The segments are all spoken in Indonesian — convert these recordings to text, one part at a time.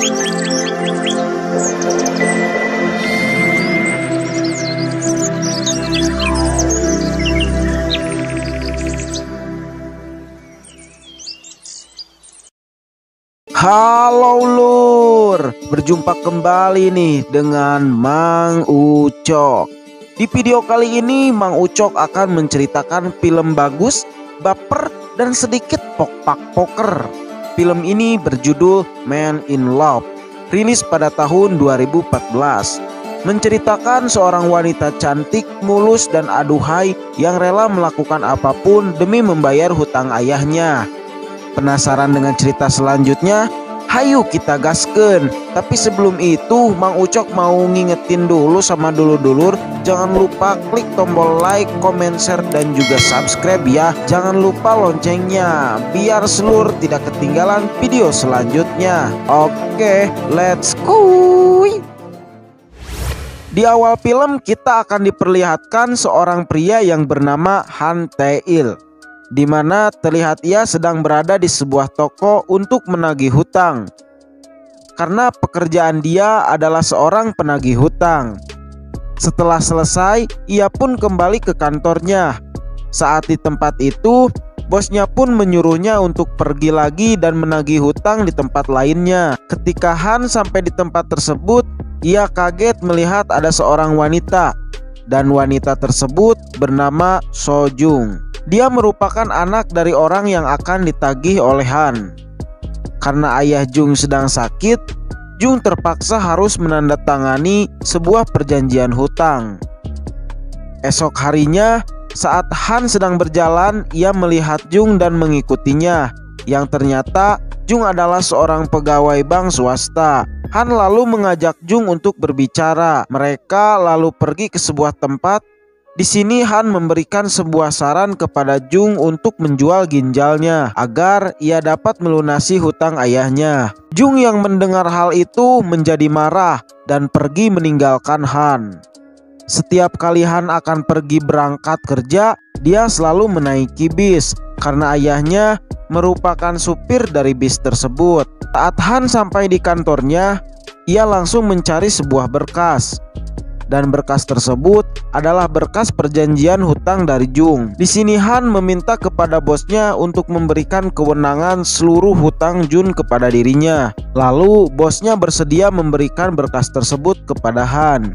Halo Lur, berjumpa kembali nih dengan Mang Ucok. Di video kali ini Mang Ucok akan menceritakan film bagus, baper, dan sedikit pokpak poker. Film ini berjudul Man in Love, rilis pada tahun 2014. Menceritakan seorang wanita cantik, mulus, dan aduhai yang rela melakukan apapun demi membayar hutang ayahnya. Penasaran dengan cerita selanjutnya? Hayu kita gaskeun. Tapi sebelum itu Mang Ucok mau ngingetin dulu sama dulur-dulur, jangan lupa klik tombol like, comment, share, dan juga subscribe ya. Jangan lupa loncengnya biar seluruh tidak ketinggalan video selanjutnya. Oke, let's go. Di awal film kita akan diperlihatkan seorang pria yang bernama Han Tae-il, di mana terlihat ia sedang berada di sebuah toko untuk menagih hutang. Karena pekerjaan dia adalah seorang penagih hutang. Setelah selesai, ia pun kembali ke kantornya. Saat di tempat itu, bosnya pun menyuruhnya untuk pergi lagi dan menagih hutang di tempat lainnya. Ketika Han sampai di tempat tersebut, ia kaget melihat ada seorang wanita, dan wanita tersebut bernama So Jung. Dia merupakan anak dari orang yang akan ditagih oleh Han. Karena ayah Jung sedang sakit, Jung terpaksa harus menandatangani sebuah perjanjian hutang. Esok harinya, saat Han sedang berjalan, ia melihat Jung dan mengikutinya, yang ternyata Jung adalah seorang pegawai bank swasta. Han lalu mengajak Jung untuk berbicara. Mereka lalu pergi ke sebuah tempat. Di sini Han memberikan sebuah saran kepada Jung untuk menjual ginjalnya agar ia dapat melunasi hutang ayahnya. Jung yang mendengar hal itu menjadi marah dan pergi meninggalkan Han. Setiap kali Han akan pergi berangkat kerja, dia selalu menaiki bis karena ayahnya merupakan supir dari bis tersebut. Saat Han sampai di kantornya, ia langsung mencari sebuah berkas. Dan berkas tersebut adalah berkas perjanjian hutang dari Jung. Di sini Han meminta kepada bosnya untuk memberikan kewenangan seluruh hutang Jung kepada dirinya. Lalu bosnya bersedia memberikan berkas tersebut kepada Han.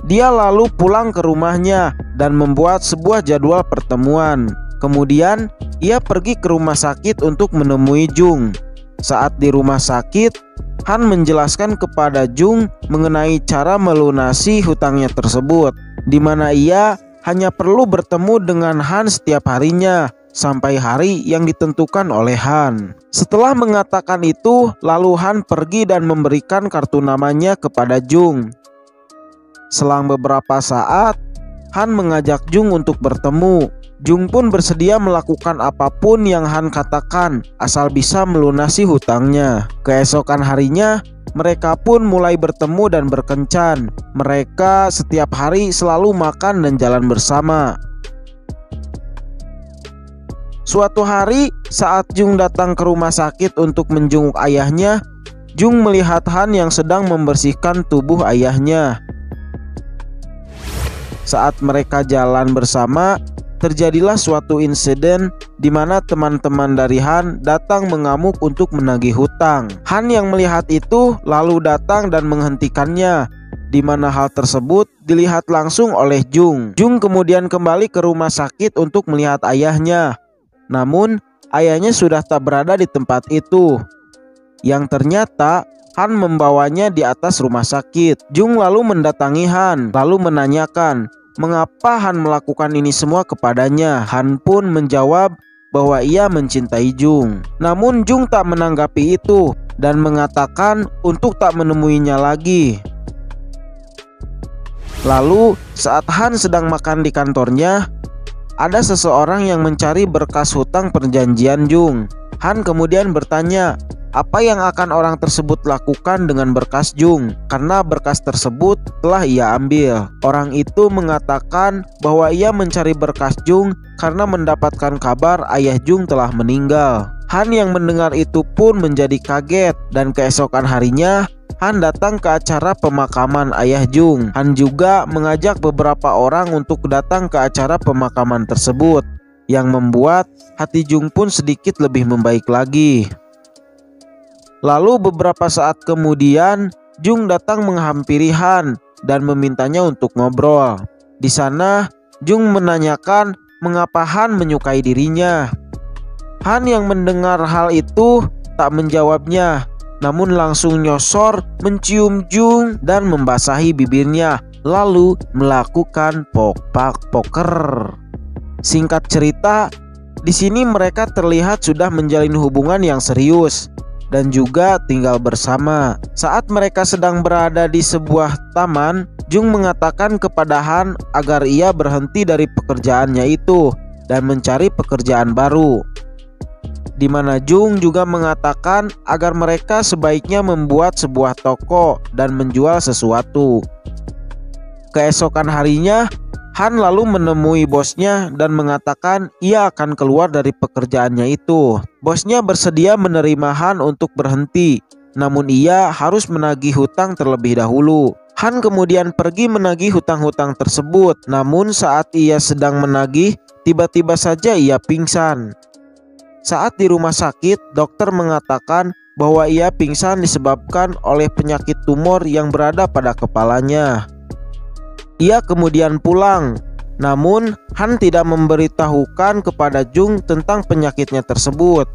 Dia lalu pulang ke rumahnya dan membuat sebuah jadwal pertemuan. Kemudian ia pergi ke rumah sakit untuk menemui Jung. Saat di rumah sakit, Han menjelaskan kepada Jung mengenai cara melunasi hutangnya tersebut, di mana ia hanya perlu bertemu dengan Han setiap harinya sampai hari yang ditentukan oleh Han. Setelah mengatakan itu, lalu Han pergi dan memberikan kartu namanya kepada Jung. Selang beberapa saat, Han mengajak Jung untuk bertemu. Jung pun bersedia melakukan apapun yang Han katakan asal bisa melunasi hutangnya. Keesokan harinya, mereka pun mulai bertemu dan berkencan. Mereka setiap hari selalu makan dan jalan bersama. Suatu hari, saat Jung datang ke rumah sakit untuk menjenguk ayahnya, Jung melihat Han yang sedang membersihkan tubuh ayahnya. Saat mereka jalan bersama, terjadilah suatu insiden di mana teman-teman dari Han datang mengamuk untuk menagih hutang. Han yang melihat itu lalu datang dan menghentikannya, di mana hal tersebut dilihat langsung oleh Jung. Jung kemudian kembali ke rumah sakit untuk melihat ayahnya. Namun ayahnya sudah tak berada di tempat itu, yang ternyata Han membawanya di atas rumah sakit. Jung lalu mendatangi Han, lalu menanyakan mengapa Han melakukan ini semua kepadanya. Han pun menjawab bahwa ia mencintai Jung. Namun Jung tak menanggapi itu dan mengatakan untuk tak menemuinya lagi. Lalu saat Han sedang makan di kantornya, ada seseorang yang mencari berkas hutang perjanjian Jung. Han kemudian bertanya, apa yang akan orang tersebut lakukan dengan berkas Jung, karena berkas tersebut telah ia ambil. Orang itu mengatakan bahwa ia mencari berkas Jung karena mendapatkan kabar ayah Jung telah meninggal. Han yang mendengar itu pun menjadi kaget, dan keesokan harinya Han datang ke acara pemakaman ayah Jung. Han juga mengajak beberapa orang untuk datang ke acara pemakaman tersebut, yang membuat hati Jung pun sedikit lebih membaik lagi. Lalu beberapa saat kemudian Jung datang menghampiri Han dan memintanya untuk ngobrol. Di sana Jung menanyakan mengapa Han menyukai dirinya. Han yang mendengar hal itu tak menjawabnya, namun langsung nyosor mencium Jung dan membasahi bibirnya, lalu melakukan pokpak poker. Singkat cerita, di sini mereka terlihat sudah menjalin hubungan yang serius dan juga tinggal bersama. Saat mereka sedang berada di sebuah taman, Jung mengatakan kepada Han agar ia berhenti dari pekerjaannya itu dan mencari pekerjaan baru, di mana Jung juga mengatakan agar mereka sebaiknya membuat sebuah toko dan menjual sesuatu. Keesokan harinya, Han lalu menemui bosnya dan mengatakan ia akan keluar dari pekerjaannya itu. Bosnya bersedia menerima Han untuk berhenti, namun ia harus menagih hutang terlebih dahulu. Han kemudian pergi menagih hutang-hutang tersebut, namun saat ia sedang menagih, tiba-tiba saja ia pingsan. Saat di rumah sakit, dokter mengatakan bahwa ia pingsan disebabkan oleh penyakit tumor yang berada pada kepalanya. Ia kemudian pulang, namun Han tidak memberitahukan kepada Jung tentang penyakitnya tersebut.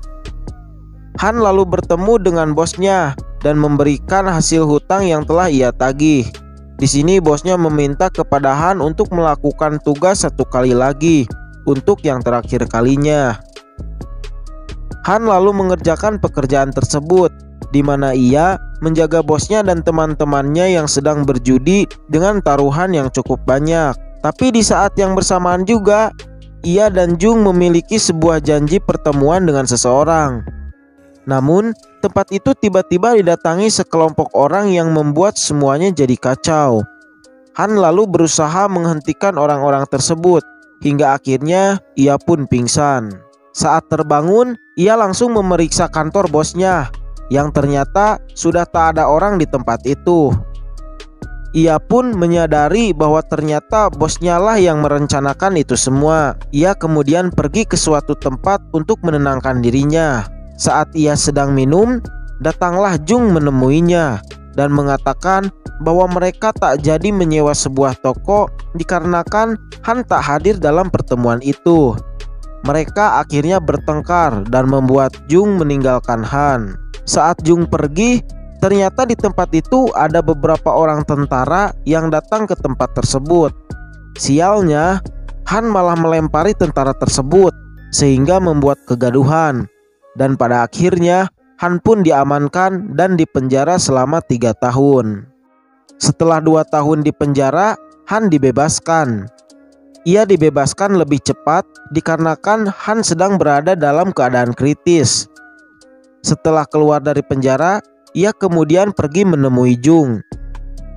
Han lalu bertemu dengan bosnya dan memberikan hasil hutang yang telah ia tagih. Di sini bosnya meminta kepada Han untuk melakukan tugas satu kali lagi untuk yang terakhir kalinya. Han lalu mengerjakan pekerjaan tersebut, di mana ia menjaga bosnya dan teman-temannya yang sedang berjudi dengan taruhan yang cukup banyak. Tapi di saat yang bersamaan juga, ia dan Jung memiliki sebuah janji pertemuan dengan seseorang. Namun, tempat itu tiba-tiba didatangi sekelompok orang yang membuat semuanya jadi kacau. Han lalu berusaha menghentikan orang-orang tersebut, hingga akhirnya ia pun pingsan. Saat terbangun, ia langsung memeriksa kantor bosnya, yang ternyata sudah tak ada orang di tempat itu. Ia pun menyadari bahwa ternyata bosnya lah yang merencanakan itu semua. Ia kemudian pergi ke suatu tempat untuk menenangkan dirinya. Saat ia sedang minum, datanglah Jung menemuinya dan mengatakan bahwa mereka tak jadi menyewa sebuah toko dikarenakan Han tak hadir dalam pertemuan itu. Mereka akhirnya bertengkar dan membuat Jung meninggalkan Han. Saat Jung pergi, ternyata di tempat itu ada beberapa orang tentara yang datang ke tempat tersebut. Sialnya, Han malah melempari tentara tersebut sehingga membuat kegaduhan. Dan pada akhirnya Han pun diamankan dan dipenjara selama 3 tahun. Setelah 2 tahun di penjara, Han dibebaskan. Ia dibebaskan lebih cepat dikarenakan Han sedang berada dalam keadaan kritis. Setelah keluar dari penjara, ia kemudian pergi menemui Jung.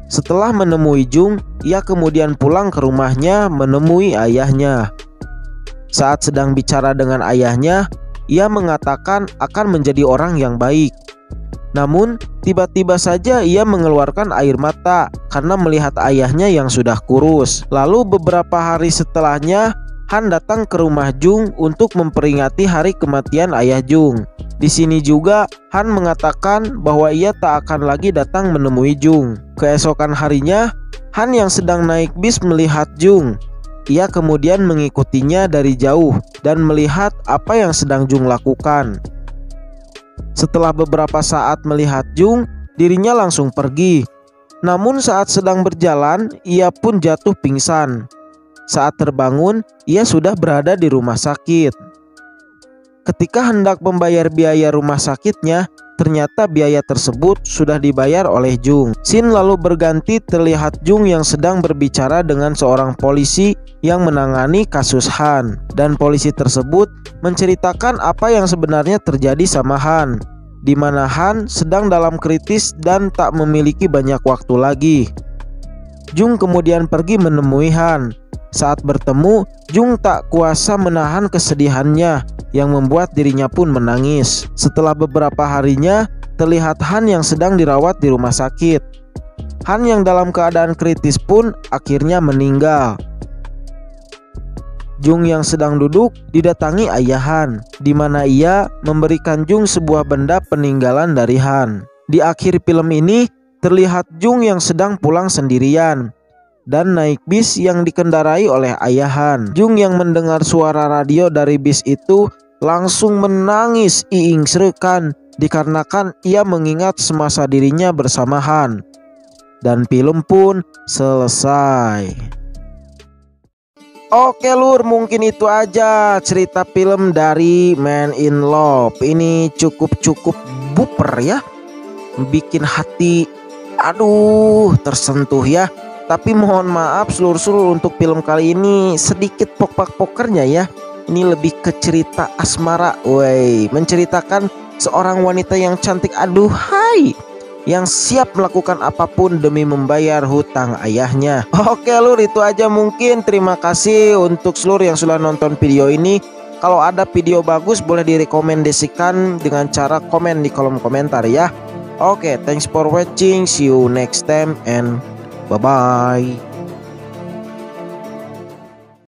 Setelah menemui Jung, ia kemudian pulang ke rumahnya menemui ayahnya. Saat sedang bicara dengan ayahnya, ia mengatakan akan menjadi orang yang baik. Namun, tiba-tiba saja ia mengeluarkan air mata karena melihat ayahnya yang sudah kurus. Lalu beberapa hari setelahnya, Han datang ke rumah Jung untuk memperingati hari kematian ayah Jung. Di sini juga Han mengatakan bahwa ia tak akan lagi datang menemui Jung. Keesokan harinya, Han yang sedang naik bis melihat Jung. Ia kemudian mengikutinya dari jauh dan melihat apa yang sedang Jung lakukan. Setelah beberapa saat melihat Jung, dirinya langsung pergi. Namun saat sedang berjalan, ia pun jatuh pingsan. Saat terbangun, ia sudah berada di rumah sakit. Ketika hendak membayar biaya rumah sakitnya, ternyata biaya tersebut sudah dibayar oleh Jung. Scene lalu berganti terlihat Jung yang sedang berbicara dengan seorang polisi yang menangani kasus Han. Dan polisi tersebut menceritakan apa yang sebenarnya terjadi sama Han, di mana Han sedang dalam kritis dan tak memiliki banyak waktu lagi. Jung kemudian pergi menemui Han. Saat bertemu, Jung tak kuasa menahan kesedihannya yang membuat dirinya pun menangis. Setelah beberapa harinya, terlihat Han yang sedang dirawat di rumah sakit. Han yang dalam keadaan kritis pun akhirnya meninggal. Jung yang sedang duduk didatangi ayah Han, di mana ia memberikan Jung sebuah benda peninggalan dari Han. Di akhir film ini, terlihat Jung yang sedang pulang sendirian dan naik bis yang dikendarai oleh ayah Han. Jung yang mendengar suara radio dari bis itu langsung menangis iing-serekan dikarenakan ia mengingat semasa dirinya bersama Han. Dan film pun selesai. Oke lur, mungkin itu aja cerita film dari Man in Love. Ini cukup buper ya, bikin hati tersentuh ya. Tapi mohon maaf seluruh untuk film kali ini sedikit pok-pokernya ya. Ini lebih ke cerita asmara, menceritakan seorang wanita yang cantik aduhai, yang siap melakukan apapun demi membayar hutang ayahnya. Oke lur, itu aja mungkin. Terima kasih untuk seluruh yang sudah nonton video ini. Kalau ada video bagus boleh direkomendasikan dengan cara komen di kolom komentar ya. Oke, thanks for watching. See you next time and bye-bye.